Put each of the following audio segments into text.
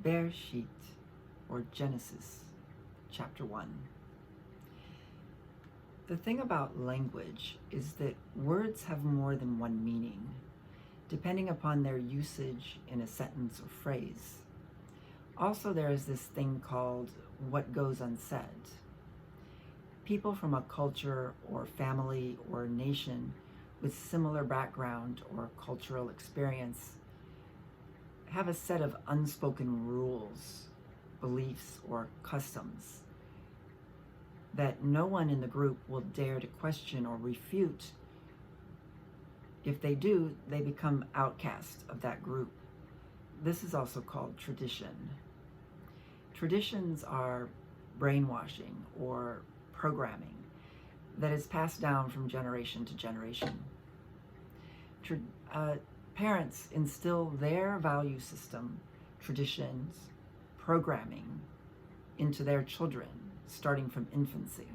Bere'Shiyth, or Genesis, chapter 1. The thing about language is that words have more than one meaning, depending upon their usage in a sentence or phrase. Also, there is this thing called what goes unsaid. People from a culture or family or nation with similar background or cultural experience have a set of unspoken rules, beliefs, or customs that no one in the group will dare to question or refute. If they do, they become outcast of that group. This is also called tradition. Traditions are brainwashing or programming that is passed down from generation to generation. Parents instill their value system, traditions, programming into their children, starting from infancy.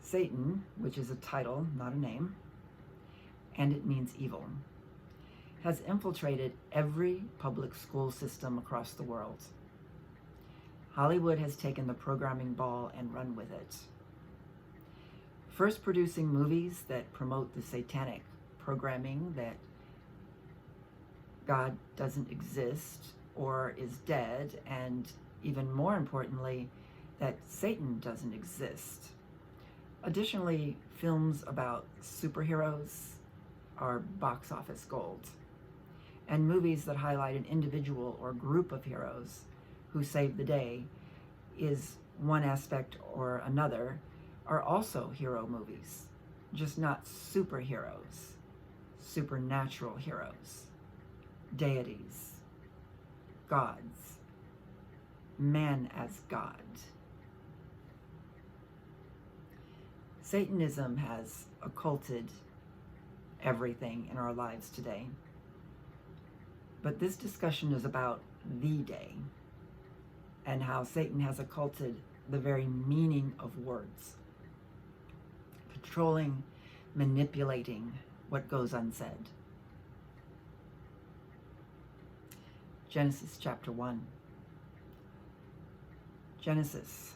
Satan, which is a title, not a name, and it means evil, has infiltrated every public school system across the world. Hollywood has taken the programming ball and run with it. First producing movies that promote the satanic programming that God doesn't exist or is dead, and even more importantly, that Satan doesn't exist. Additionally, films about superheroes are box office gold, and movies that highlight an individual or group of heroes who save the day is one aspect or another, are also hero movies, just not superheroes, supernatural heroes, deities, gods, man as God. Satanism has occulted everything in our lives today. But this discussion is about the day and how Satan has occulted the very meaning of words, controlling, manipulating what goes unsaid. Genesis chapter 1. Genesis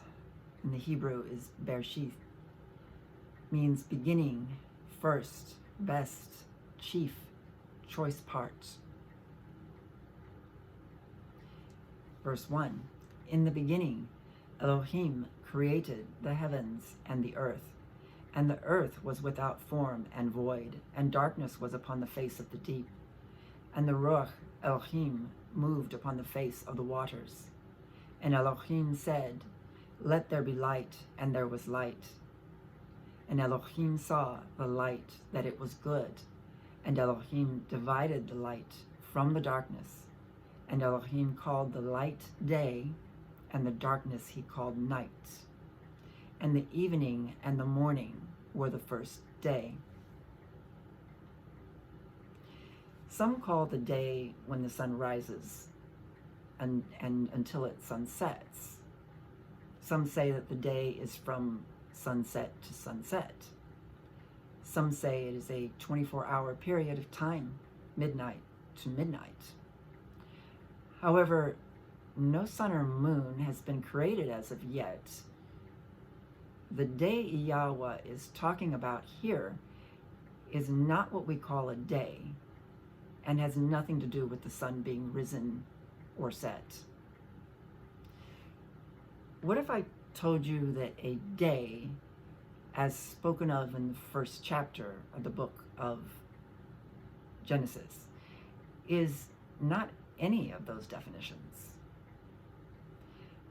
in the Hebrew is Bere'Shiyth, means beginning, first, best, chief, choice part. Verse 1. In the beginning, Elohim created the heavens and the earth was without form and void, and darkness was upon the face of the deep. And the Ruach Elohim moved upon the face of the waters. And Elohim said, let there be light, and there was light. And Elohim saw the light, that it was good. And Elohim divided the light from the darkness. And Elohim called the light day, and the darkness he called night. And the evening and the morning were the first day. Some call the day when the sun rises and until it sunsets. Some say that the day is from sunset to sunset. Some say it is a 24-hour period of time, midnight to midnight. However, no sun or moon has been created as of yet. The day Yahweh is talking about here is not what we call a day, and has nothing to do with the sun being risen or set. What if I told you that a day, as spoken of in the first chapter of the book of Genesis, is not any of those definitions?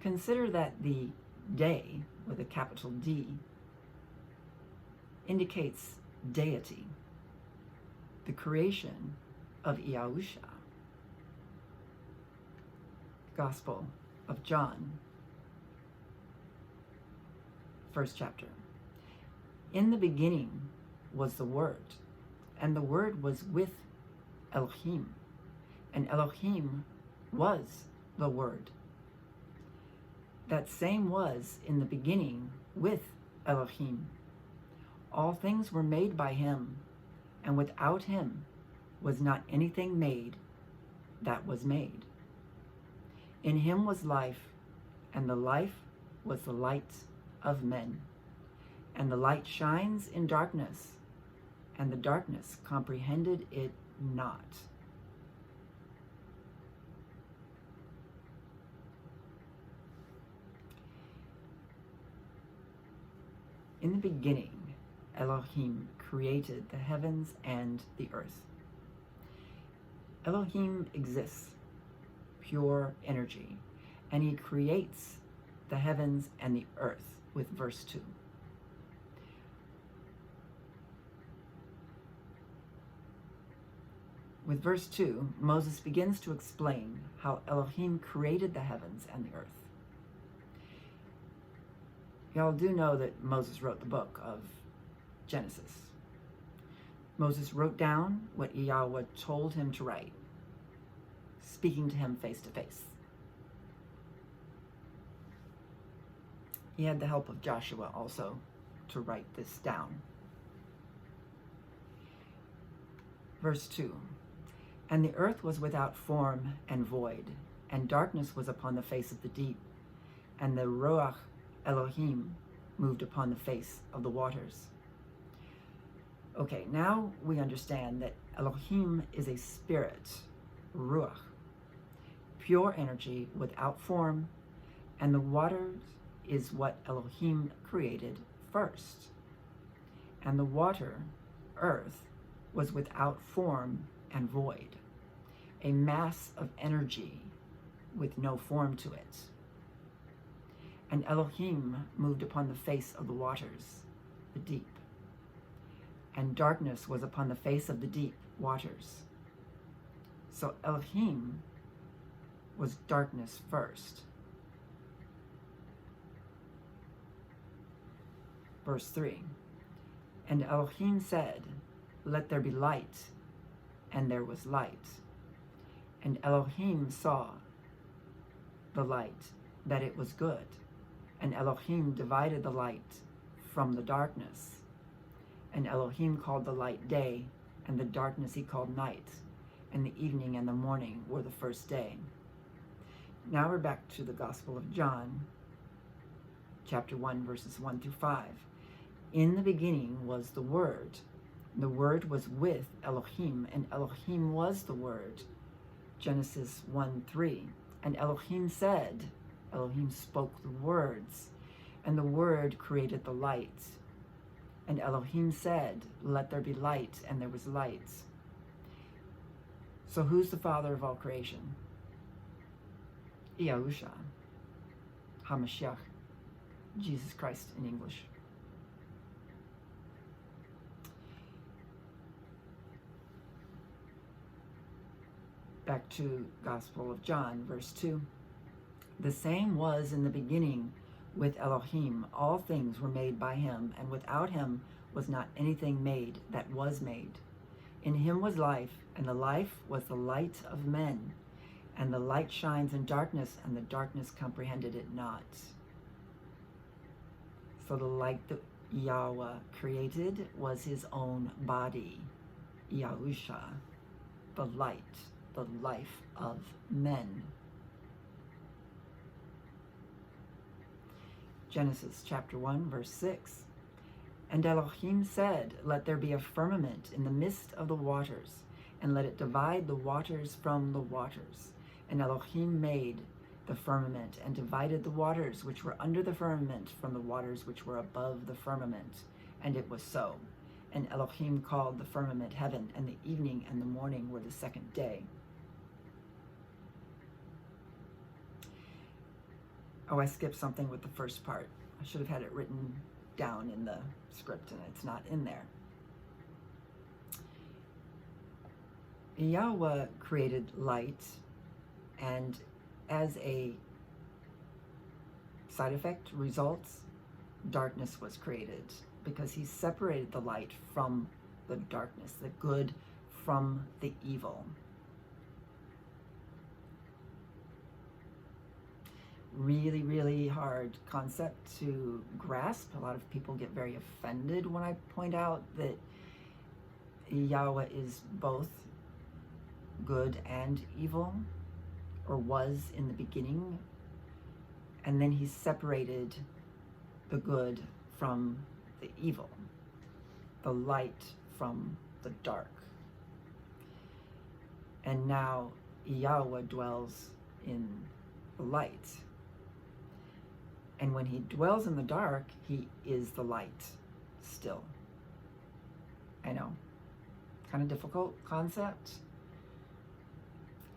Consider that the day, with a capital D, indicates deity, the creation of Yahusha. Gospel of John, first chapter. In the beginning was the Word, and the Word was with Elohim, and Elohim was the Word. That same was in the beginning with Elohim. All things were made by him, and without him was not anything made that was made. In him was life, and the life was the light of men. And the light shines in darkness, and the darkness comprehended it not. In the beginning, Elohim created the heavens and the earth. Elohim exists, pure energy, and he creates the heavens and the earth with verse 2. With verse 2, Moses begins to explain how Elohim created the heavens and the earth. Y'all do know that Moses wrote the book of Genesis. Moses wrote down what Yahweh told him to write, speaking to him face to face. He had the help of Joshua also to write this down. Verse 2, and the earth was without form and void, and darkness was upon the face of the deep, and the Ruach Elohim moved upon the face of the waters. Okay, now we understand that Elohim is a spirit, Ruach, pure energy without form, and the waters is what Elohim created first. And the water, earth, was without form and void, a mass of energy with no form to it. And Elohim moved upon the face of the waters, the deep. And darkness was upon the face of the deep waters. So Elohim was darkness first. Verse 3, and Elohim said, let there be light, and there was light. And Elohim saw the light, that it was good. And Elohim divided the light from the darkness. And Elohim called the light day, and the darkness he called night. And the evening and the morning were the first day. Now we're back to the Gospel of John, chapter 1, verses 1 through 5. In the beginning was the Word. The Word was with Elohim, and Elohim was the Word. Genesis 1:3. And Elohim said, Elohim spoke the words, and the Word created the light. And Elohim said, let there be light, and there was light. So who's the father of all creation? Yahusha, HaMashiach, Jesus Christ in English. Back to Gospel of John, verse 2. The same was in the beginning with Elohim. All things were made by him, and without him was not anything made that was made. In him was life, and the life was the light of men. And the light shines in darkness, and the darkness comprehended it not. So the light that Yahweh created was his own body, Yahusha, the light, the life of men. Genesis chapter 1, verse 6. And Elohim said, let there be a firmament in the midst of the waters, and let it divide the waters from the waters. And Elohim made the firmament, and divided the waters which were under the firmament from the waters which were above the firmament. And it was so. And Elohim called the firmament heaven, and the evening and the morning were the second day. Oh, I skipped something with the first part. I should have had it written down in the script, and it's not in there. Yahweh created light, and as a side effect, results, darkness was created, because he separated the light from the darkness, the good from the evil. Really, really hard concept to grasp. A lot of people get very offended when I point out that Yahweh is both good and evil, or was in the beginning, and then he separated the good from the evil, the light from the dark. And now Yahweh dwells in the light. And when he dwells in the dark, he is the light still. I know, kind of difficult concept.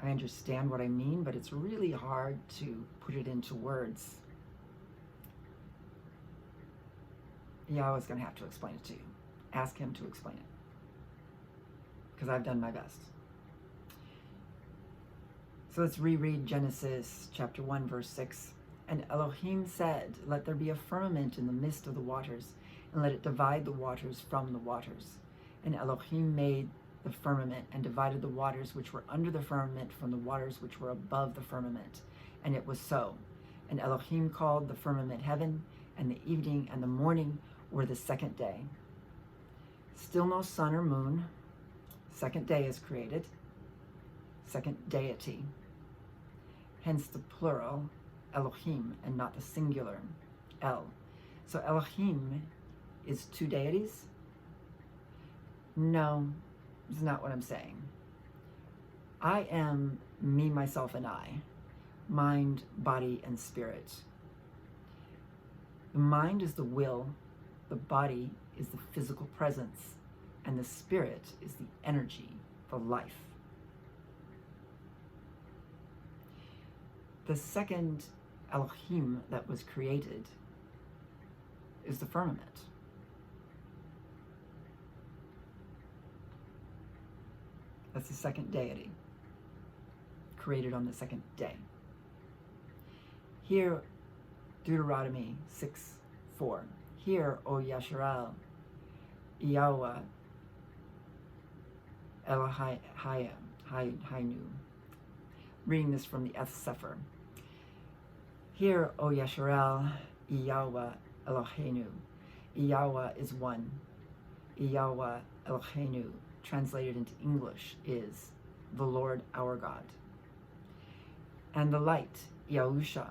I understand what I mean, but it's really hard to put it into words. Yahweh's going to have to explain it to you. Ask him to explain it, because I've done my best. So let's reread Genesis chapter 1, verse 6. And Elohim said, let there be a firmament in the midst of the waters, and let it divide the waters from the waters. And Elohim made the firmament, and divided the waters which were under the firmament from the waters which were above the firmament. And it was so. And Elohim called the firmament heaven, and the evening and the morning were the second day. Still no sun or moon. Second day is created. Second deity. Hence the plural, Elohim, and not the singular, El. So Elohim is two deities? No, it's not what I'm saying. I am me, myself, and I. Mind, body, and spirit. The mind is the will, the body is the physical presence, and the spirit is the energy, the life. The second Elohim that was created is the firmament. That's the second deity, created on the second day. Here, Deuteronomy 6:4. Hear, O Yasharal, Yahweh, Elohaynu. Reading this from the Eth Sefer. Hear, O Yasharal, Yahweh, Eloheinu. Yahweh is one. Yahweh, Eloheinu, translated into English, is the Lord our God. And the light, Yahusha,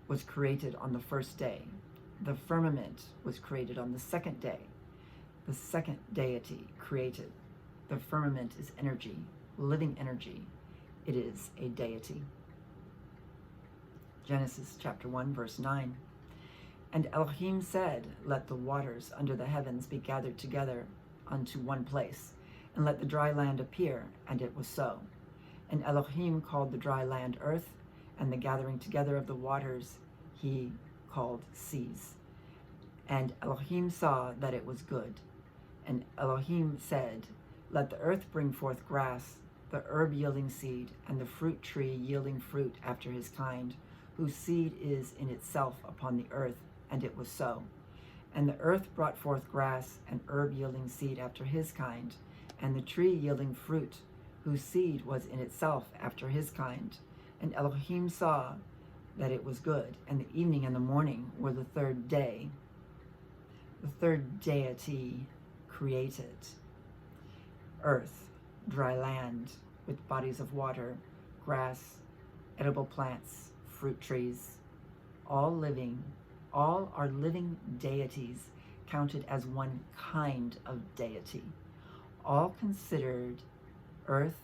was created on the first day. The firmament was created on the second day. The second deity created. The firmament is energy, living energy. It is a deity. Genesis chapter 1, verse 9. And Elohim said, let the waters under the heavens be gathered together unto one place, and let the dry land appear, and it was so. And Elohim called the dry land earth, and the gathering together of the waters he called seas. And Elohim saw that it was good. And Elohim said, let the earth bring forth grass, the herb yielding seed, and the fruit tree yielding fruit after his kind, whose seed is in itself upon the earth. And it was so. And the earth brought forth grass, and herb yielding seed after his kind, and the tree yielding fruit, whose seed was in itself after his kind. And Elohim saw that it was good, and the evening and the morning were the third day. The third deity created earth, dry land, with bodies of water, grass, edible plants, fruit trees, all are living deities, counted as one kind of deity, all considered earth,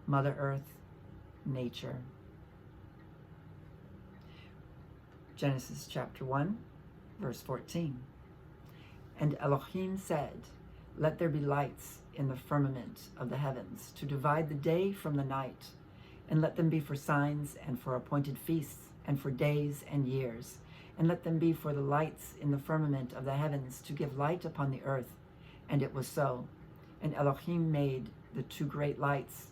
Mother Earth, nature. Genesis chapter 1, verse 14. And Elohim said, let there be lights in the firmament of the heavens, to divide the day from the night, and let them be for signs and for appointed feasts, and for days and years, and let them be for the lights in the firmament of the heavens, to give light upon the earth. And it was so. And Elohim made the two great lights,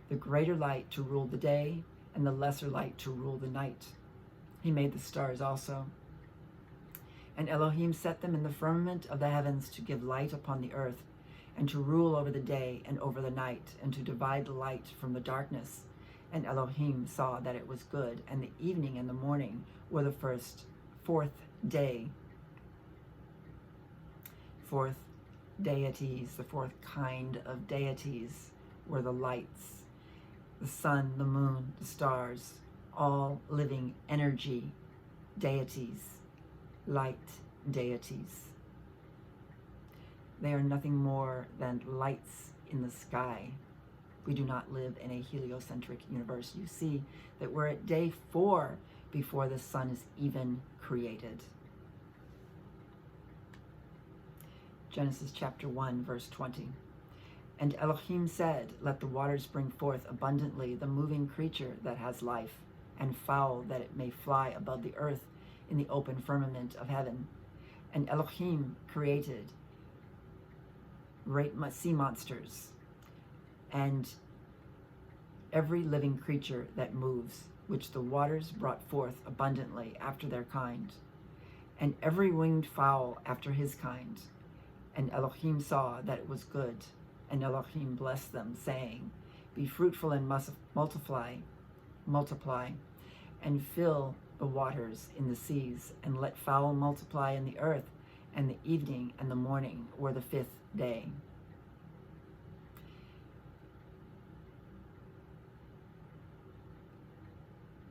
the greater light to rule the day, and the lesser light to rule the night. He made the stars also. And Elohim set them in the firmament of the heavens to give light upon the earth, and to rule over the day and over the night, and to divide the light from the darkness. And Elohim saw that it was good, and the evening and the morning were the fourth day. Fourth deities, the fourth kind of deities, were the lights, the sun, the moon, the stars, all living energy deities, light deities. They are nothing more than lights in the sky. We do not live in a heliocentric universe. You see that we're at day 4 before the sun is even created. Genesis chapter 1, verse 20. And Elohim said, let the waters bring forth abundantly the moving creature that has life, and fowl that it may fly above the earth in the open firmament of heaven. And Elohim created great sea monsters, and every living creature that moves, which the waters brought forth abundantly after their kind, and every winged fowl after his kind. And Elohim saw that it was good, and Elohim blessed them, saying, be fruitful and multiply, and fill the waters in the seas, and let fowl multiply in the earth. And the evening and the morning were the 5th day.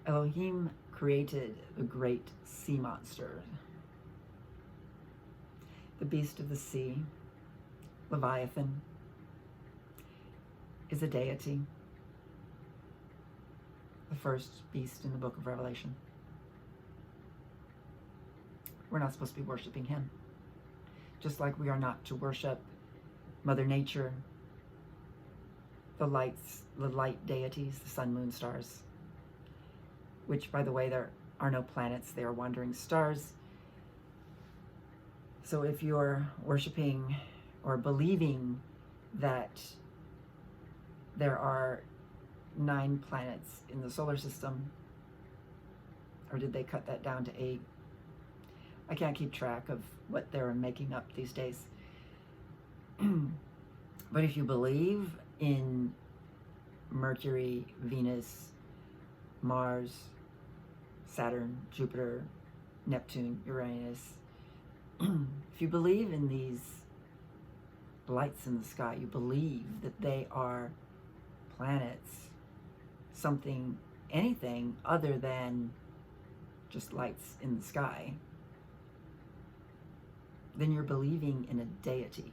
Elohim created the great sea monster, the beast of the sea. Leviathan is a deity, the first beast in the book of Revelation. We're not supposed to be worshiping him, just like we are not to worship Mother Nature, the light deities, the sun, moon, stars, which, by the way, there are no planets, they are wandering stars. So if you're worshiping or believing that there are 9 planets in the solar system, or did they cut that down to 8? I can't keep track of what they're making up these days. But if you believe in Mercury, Venus, Mars, Saturn, Jupiter, Neptune, Uranus, if you believe in these lights in the sky, you believe that they are planets, something, anything other than just lights in the sky, then you're believing in a deity,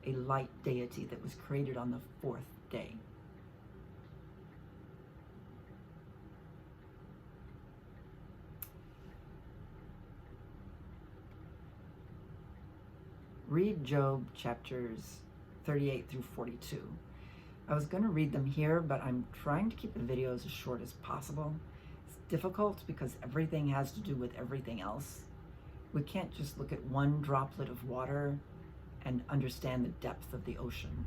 a light deity that was created on the 4th day. Read Job chapters 38 through 42. I was going to read them here, but I'm trying to keep the videos as short as possible. It's difficult because everything has to do with everything else. We can't just look at one droplet of water and understand the depth of the ocean.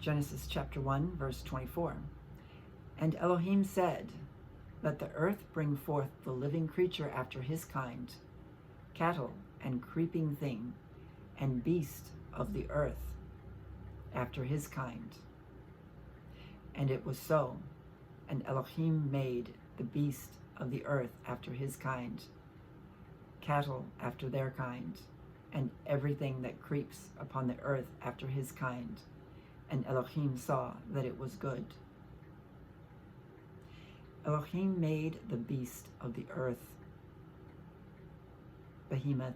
Genesis chapter 1, verse 24. And Elohim said, let the earth bring forth the living creature after his kind, cattle and creeping thing, and beast of the earth after his kind. And it was so. And Elohim made the beast of the earth after his kind, cattle after their kind, and everything that creeps upon the earth after his kind. And Elohim saw that it was good. Elohim made the beast of the earth, Behemoth,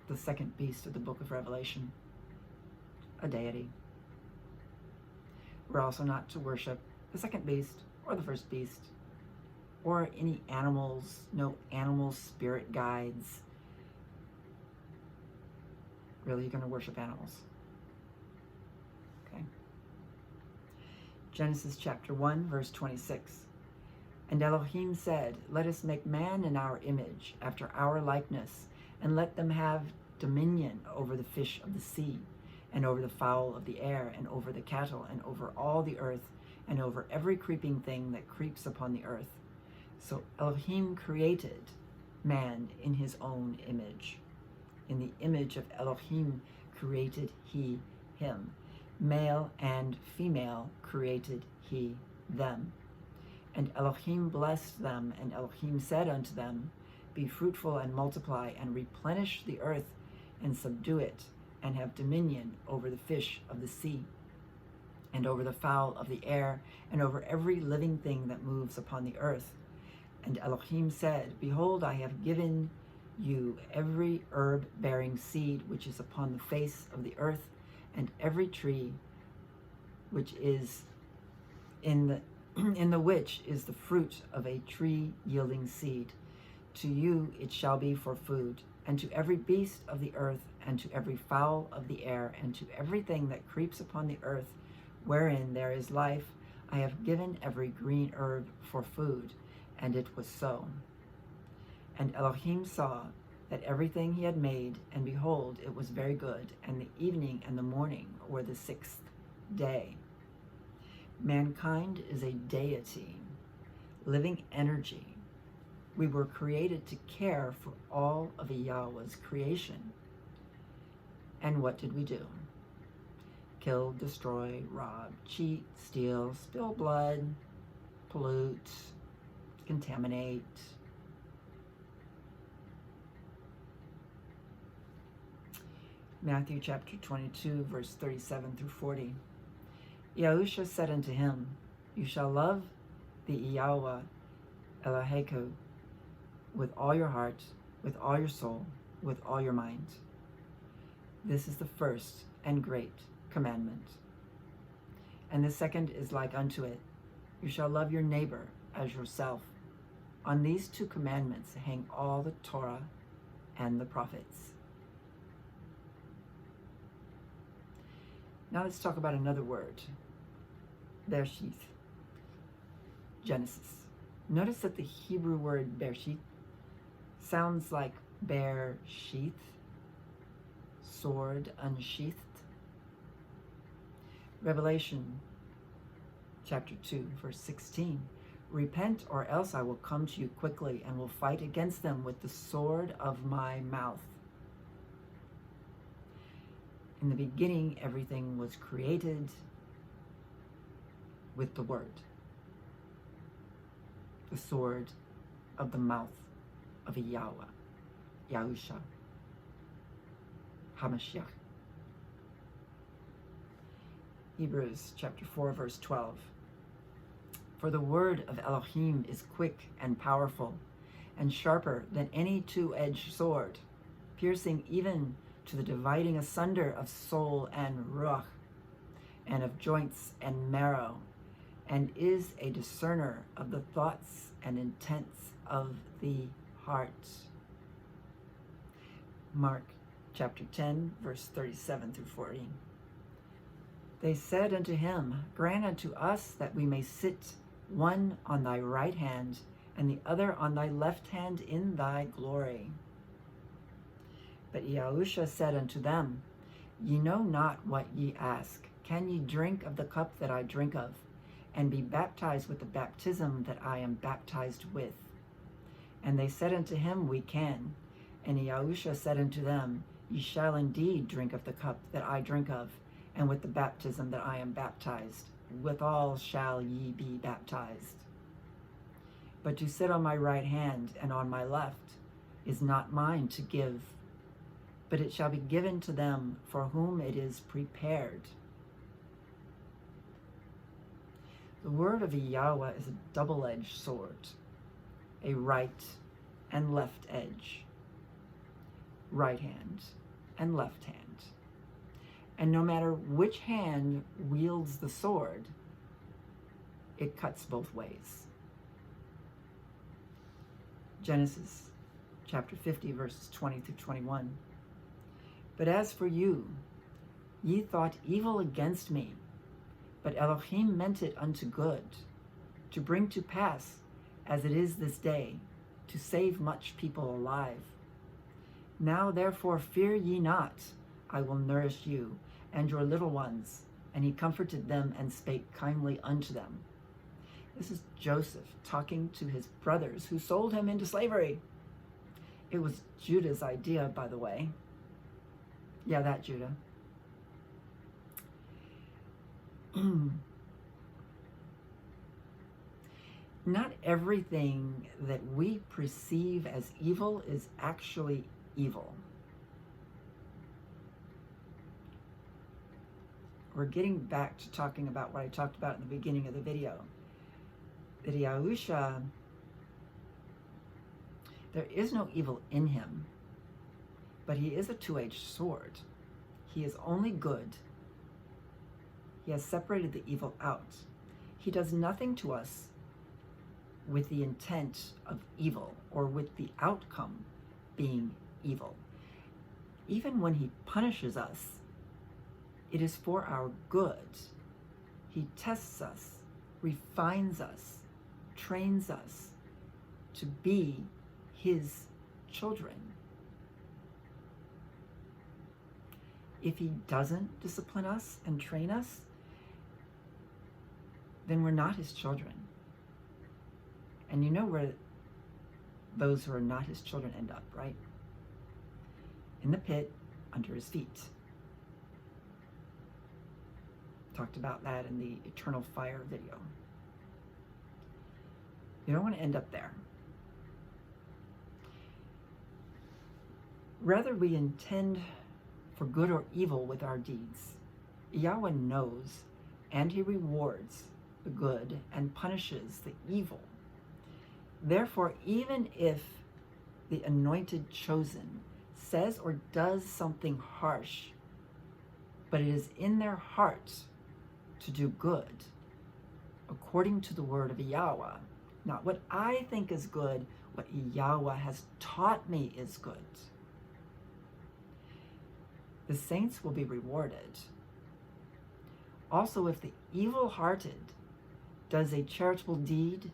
the second beast of the book of Revelation, a deity. We're also not to worship the second beast or the first beast or any animals, no animal spirit guides. Really, you're going to worship animals. Okay. Genesis chapter 1, verse 26. And Elohim said, let us make man in our image, after our likeness, and let them have dominion over the fish of the sea, and over the fowl of the air, and over the cattle, and over all the earth, and over every creeping thing that creeps upon the earth. So Elohim created man in his own image. In the image of Elohim created he him. Male and female created he them. And Elohim blessed them, and Elohim said unto them, be fruitful and multiply, and replenish the earth, and subdue it, and have dominion over the fish of the sea, and over the fowl of the air, and over every living thing that moves upon the earth. And Elohim said, Behold, I have given you every herb-bearing seed which is upon the face of the earth, and every tree which is in the which is the fruit of a tree yielding seed. To you it shall be for food, and to every beast of the earth, and to every fowl of the air, and to everything that creeps upon the earth, wherein there is life, I have given every green herb for food. And it was so. And Elohim saw that everything he had made, and behold, it was very good. And the evening and the morning were the sixth day. Mankind is a deity, living energy. We were created to care for all of Yahweh's creation. And what did we do? Kill, destroy, rob, cheat, steal, spill blood, pollute, contaminate. Matthew chapter 22, verse 37 through 40. Yahusha said unto him, You shall love the Yahweh Eloheka with all your heart, with all your soul, with all your mind. This is the first and great commandment. And the second is like unto it. You shall love your neighbor as yourself. On these two commandments hang all the Torah and the prophets. Now let's talk about another word. Bere'Shiyth. Genesis. Notice that the Hebrew word Bere'Shiyth sounds like bear sheath, sword unsheathed. Revelation chapter 2, verse 16. Repent, or else I will come to you quickly and will fight against them with the sword of my mouth. In the beginning, everything was created with the word, the sword of the mouth of a Yahweh, Yahusha, HaMashiach. Hebrews chapter 4, verse 12. For the word of Elohim is quick and powerful, and sharper than any two-edged sword, piercing even to the dividing asunder of soul and ruach, and of joints and marrow, and is a discerner of the thoughts and intents of the heart. Mark chapter 10, verse 37 through 40. They said unto him, Grant unto us that we may sit one on thy right hand, and the other on thy left hand in thy glory. But Yahusha said unto them, Ye know not what ye ask. Can ye drink of the cup that I drink of, and be baptized with the baptism that I am baptized with? And they said unto him, We can. And Yahusha said unto them, Ye shall indeed drink of the cup that I drink of, and with the baptism that I am baptized. Withal shall ye be baptized. But to sit on my right hand and on my left is not mine to give, but it shall be given to them for whom it is prepared. The word of Yahweh is a double-edged sword, a right and left edge, right hand and left hand. And no matter which hand wields the sword, it cuts both ways. Genesis chapter 50, verses 20 through 21. But as for you, ye thought evil against me, but Elohim meant it unto good, to bring to pass, as it is this day, to save much people alive. Now therefore fear ye not, I will nourish you and your little ones. And he comforted them and spake kindly unto them. This is Joseph talking to his brothers who sold him into slavery. It was Judah's idea, by the way. Yeah, that Judah. Not everything that we perceive as evil is actually evil. we're getting back to talking about what I talked about in the beginning of the video. That Yahusha, there is no evil in him, but he is a two-edged sword. He is only good. He has separated the evil out. He does nothing to us with the intent of evil or with the outcome being evil. Even when he punishes us, it is for our good. He tests us, refines us, trains us to be his children. If he doesn't discipline us and train us, then we're not his children. And you know where those who are not his children end up, right? In the pit, under his feet. Talked about that in the Eternal Fire video. You don't want to end up there. Rather, we intend for good or evil with our deeds. Yahweh knows, and he rewards the good and punishes the evil. Therefore, even if the anointed chosen says or does something harsh, but it is in their heart to do good, according to the word of Yahweh, not what I think is good, what Yahweh has taught me is good, the saints will be rewarded. Also, if the evil-hearted does a charitable deed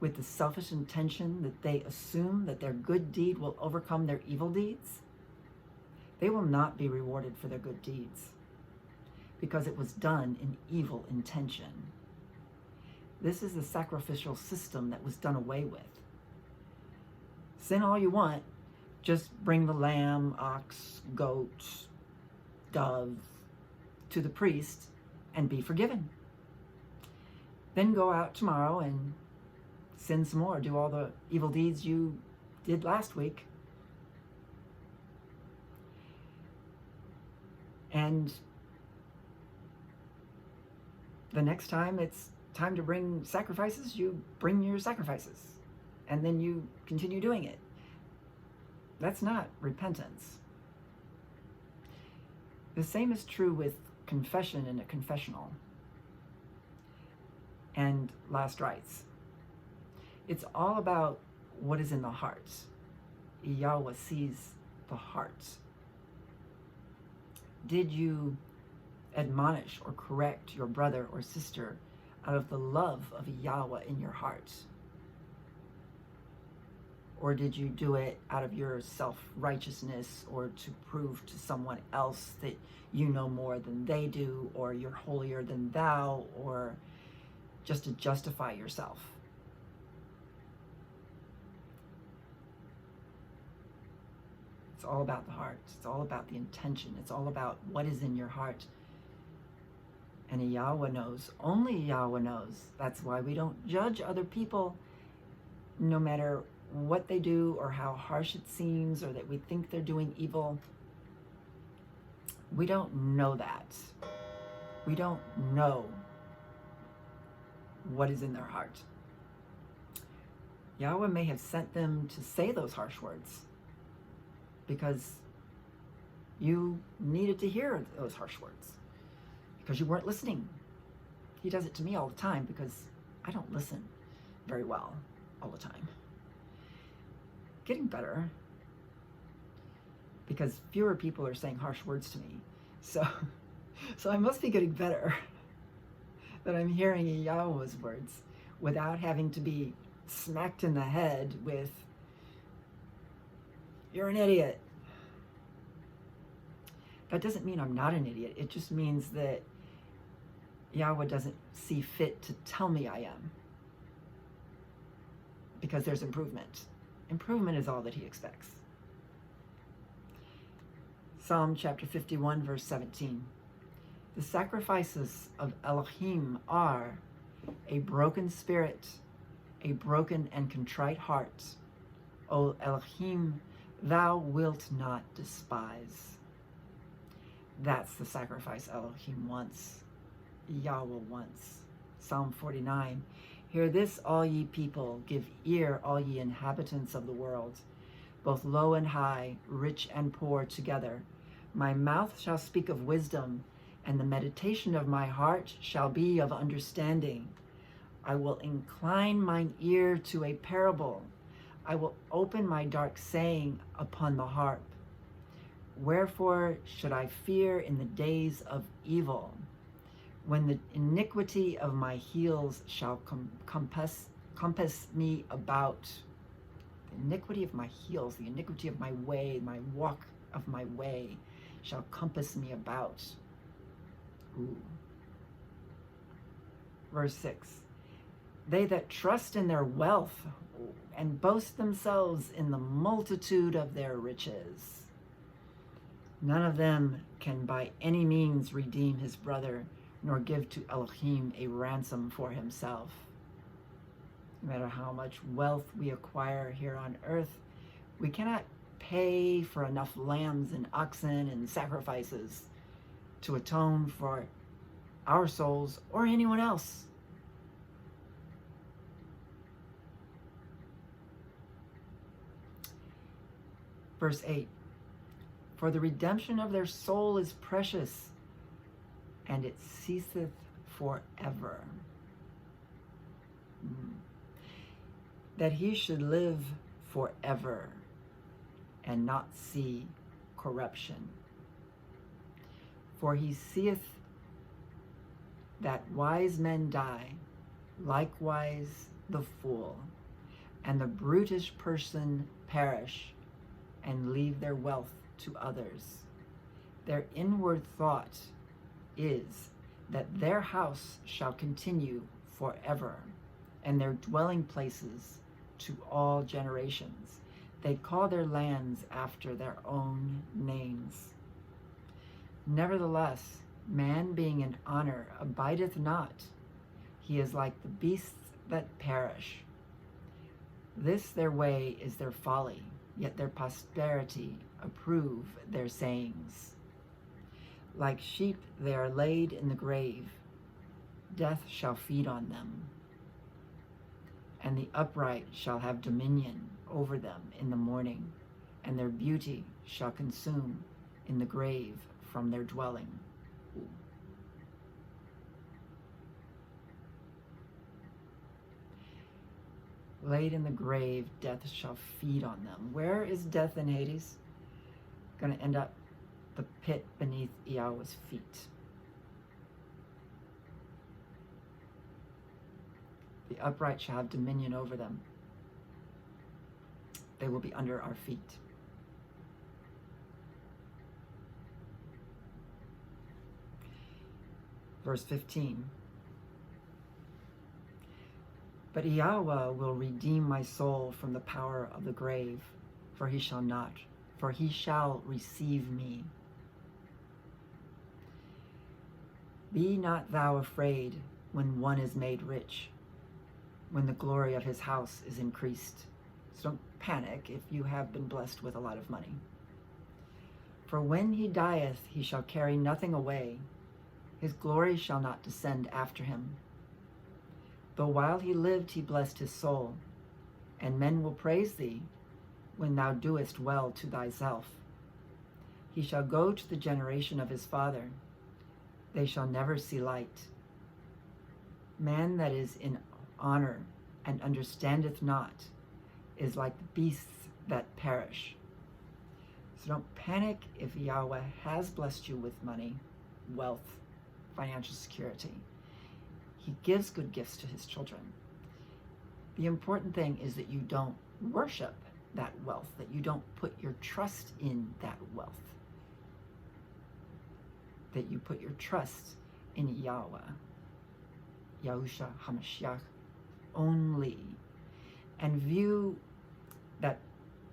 with the selfish intention that they assume that their good deed will overcome their evil deeds, they will not be rewarded for their good deeds, because it was done in evil intention. This is the sacrificial system that was done away with. Sin all you want, just bring the lamb, ox, goat, dove to the priest and be forgiven. Then go out tomorrow and sin some more, do all the evil deeds you did last week. And the next time it's time to bring sacrifices, you bring your sacrifices. And then you continue doing it. That's not repentance. The same is true with confession in a confessional and last rites. It's all about what is in the heart. Yahweh sees the heart. Did you admonish or correct your brother or sister out of the love of Yahweh in your heart? Or did you do it out of your self-righteousness or to prove to someone else that you know more than they do, or you're holier than thou, or just to justify yourself? It's all about the heart. It's all about the intention. It's all about what is in your heart. And Yahweh knows. Only Yahweh knows. That's why we don't judge other people, no matter what they do or how harsh it seems, or that we think they're doing evil. We don't know that. We don't know what is in their heart. Yahweh may have sent them to say those harsh words because you needed to hear those harsh words, because you weren't listening. He does it to me all the time because I don't listen very well all the time. Getting better, because fewer people are saying harsh words to me. So I must be getting better that I'm hearing Yahweh's words without having to be smacked in the head with, "You're an idiot." That doesn't mean I'm not an idiot. It just means that Yahweh doesn't see fit to tell me I am, because there's improvement. Improvement is all that he expects. Psalm chapter 51, verse 17. The sacrifices of Elohim are a broken spirit, a broken and contrite heart. O Elohim, thou wilt not despise. That's the sacrifice Elohim wants, Yahweh wants. Psalm 49. Hear this, all ye people, give ear, all ye inhabitants of the world, both low and high, rich and poor together. My mouth shall speak of wisdom, and the meditation of my heart shall be of understanding. I will incline mine ear to a parable. I will open my dark saying upon the harp. Wherefore should I fear in the days of evil, when the iniquity of my heels shall compass me about? The iniquity of my heels, the iniquity of my way, my walk of my way shall compass me about. Ooh. Verse 6. They that trust in their wealth and boast themselves in the multitude of their riches. None of them can by any means redeem his brother, nor give to Elohim a ransom for himself. No matter how much wealth we acquire here on earth, we cannot pay for enough lambs and oxen and sacrifices to atone for our souls or anyone else. Verse 8. For the redemption of their soul is precious, and it ceaseth forever. That he should live forever and not see corruption. For he seeth that wise men die, likewise the fool, and the brutish person perish, and leave their wealth to others. Their inward thought is that their house shall continue forever, and their dwelling places to all generations. They call their lands after their own names. Nevertheless, man being in honor abideth not. He is like the beasts that perish. This their way is their folly, yet their posterity approve their sayings. Like sheep they are laid in the grave. Death shall feed on them, and the upright shall have dominion over them in the morning, and their beauty shall consume in the grave from their dwelling. Ooh. Laid in the grave, death shall feed on them. Where is death in Hades? Going to end up the pit beneath Yahweh's feet. The upright shall have dominion over them. They will be under our feet. Verse 15. But Yahweh will redeem my soul from the power of the grave, for he shall receive me. Be not thou afraid when one is made rich, when the glory of his house is increased. So don't panic if you have been blessed with a lot of money. For when he dieth, he shall carry nothing away. His glory shall not descend after him. Though while he lived he blessed his soul, and men will praise thee when thou doest well to thyself. He shall go to the generation of his father. They shall never see light. Man that is in honor and understandeth not is like the beasts that perish. So don't panic if Yahweh has blessed you with money, wealth, financial security. He gives good gifts to his children. The important thing is that you don't worship that wealth, that you don't put your trust in that wealth, that you put your trust in Yahweh, Yahusha HaMashiach only, and view that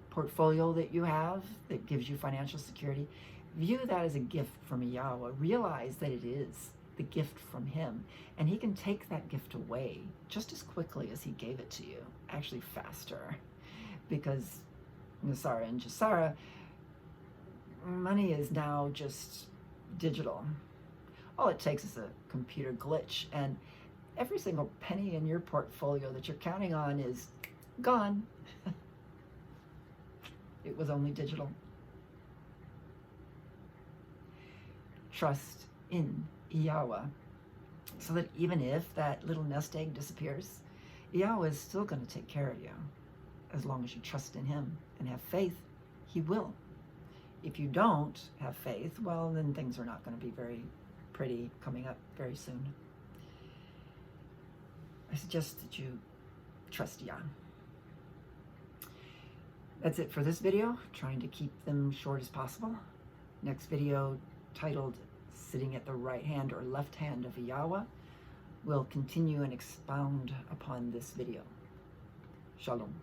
portfolio that you have that gives you financial security, view that as a gift from Yahweh. Realize that it is the gift from him, and he can take that gift away just as quickly as he gave it to you, actually faster, because Nasara and Jasara, money is now just digital. All it takes is a computer glitch, and every single penny in your portfolio that you're counting on is gone. It was only digital. Trust in Yahweh, so that even if that little nest egg disappears, Yahweh is still going to take care of you. As long as you trust in him and have faith, he will. If you don't have faith, well, then things are not going to be very pretty coming up very soon. I suggest that you trust Yah. That's it for this video, trying to keep them short as possible. Next video, titled Sitting at the Right Hand or Left Hand of Yahweh, will continue and expound upon this video. Shalom.